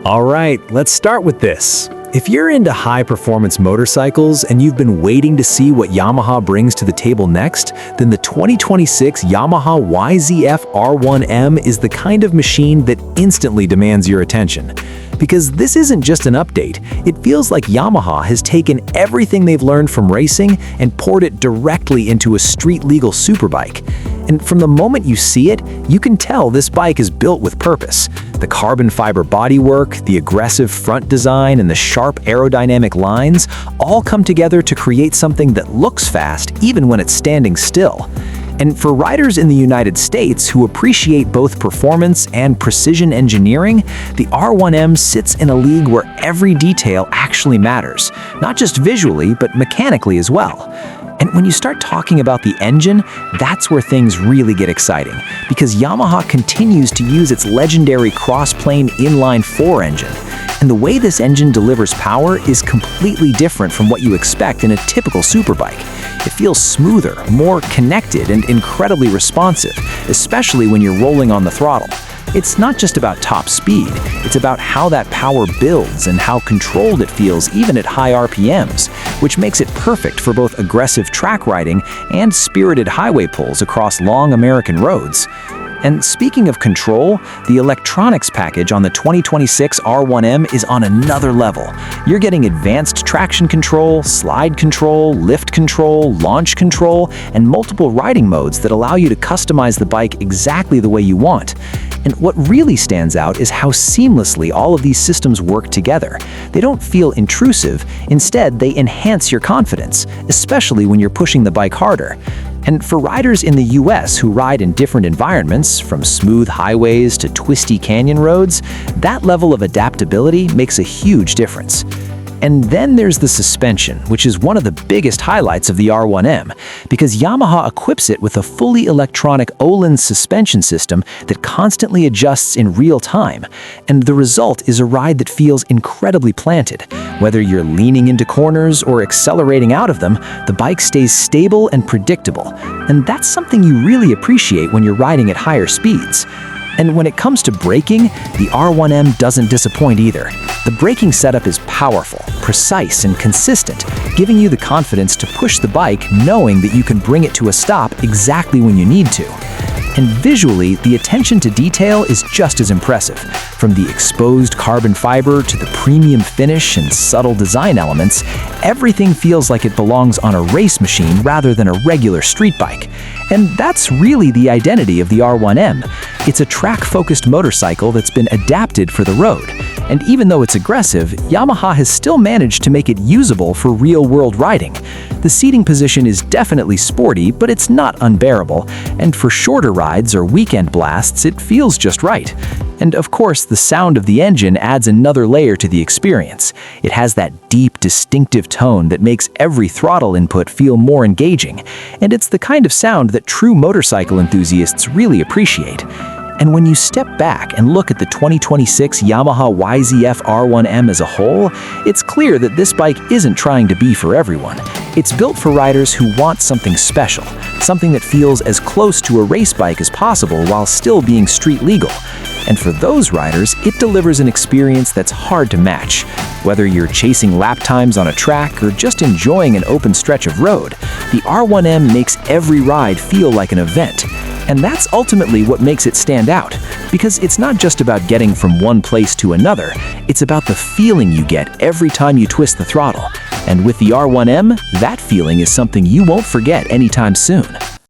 All right, let's start with this. If you're into high-performance motorcycles and you've been waiting to see what Yamaha brings to the table next, then the 2026 Yamaha YZF-R1M is the kind of machine that instantly demands your attention. Because this isn't just an update, it feels like Yamaha has taken everything they've learned from racing and poured it directly into a street-legal superbike. And from the moment you see it, you can tell this bike is built with purpose. The carbon fiber bodywork, the aggressive front design, and the sharp aerodynamic lines all come together to create something that looks fast even when it's standing still. And for riders in the United States who appreciate both performance and precision engineering, the R1M sits in a league where every detail actually matters, not just visually, but mechanically as well. And when you start talking about the engine, that's where things really get exciting, because Yamaha continues to use its legendary crossplane inline-4 engine. And the way this engine delivers power is completely different from what you expect in a typical superbike. It feels smoother, more connected, and incredibly responsive, especially when you're rolling on the throttle. It's not just about top speed, it's about how that power builds and how controlled it feels even at high RPMs, which makes it perfect for both aggressive track riding and spirited highway pulls across long American roads. And speaking of control, the electronics package on the 2026 R1M is on another level. You're getting advanced traction control, slide control, lift control, launch control, and multiple riding modes that allow you to customize the bike exactly the way you want. And what really stands out is how seamlessly all of these systems work together. They don't feel intrusive, instead they enhance your confidence, especially when you're pushing the bike harder. And for riders in the US who ride in different environments, from smooth highways to twisty canyon roads, that level of adaptability makes a huge difference. And then there's the suspension, which is one of the biggest highlights of the R1M, because Yamaha equips it with a fully electronic Öhlins suspension system that constantly adjusts in real time. And the result is a ride that feels incredibly planted. Whether you're leaning into corners or accelerating out of them, the bike stays stable and predictable. And that's something you really appreciate when you're riding at higher speeds. And when it comes to braking, the R1M doesn't disappoint either. The braking setup is powerful, precise, and consistent, giving you the confidence to push the bike knowing that you can bring it to a stop exactly when you need to. And visually, the attention to detail is just as impressive. From the exposed carbon fiber to the premium finish and subtle design elements, everything feels like it belongs on a race machine rather than a regular street bike. And that's really the identity of the R1M. It's a track-focused motorcycle that's been adapted for the road. And even though it's aggressive, Yamaha has still managed to make it usable for real-world riding. The seating position is definitely sporty, but it's not unbearable, and for shorter rides or weekend blasts, it feels just right. And of course, the sound of the engine adds another layer to the experience. It has that deep, distinctive tone that makes every throttle input feel more engaging, and it's the kind of sound that true motorcycle enthusiasts really appreciate. And when you step back and look at the 2026 Yamaha YZF-R1M as a whole, it's clear that this bike isn't trying to be for everyone. It's built for riders who want something special, something that feels as close to a race bike as possible while still being street legal. And for those riders, it delivers an experience that's hard to match. Whether you're chasing lap times on a track or just enjoying an open stretch of road, the R1M makes every ride feel like an event. And that's ultimately what makes it stand out, because it's not just about getting from one place to another, it's about the feeling you get every time you twist the throttle. And with the R1M, that feeling is something you won't forget anytime soon.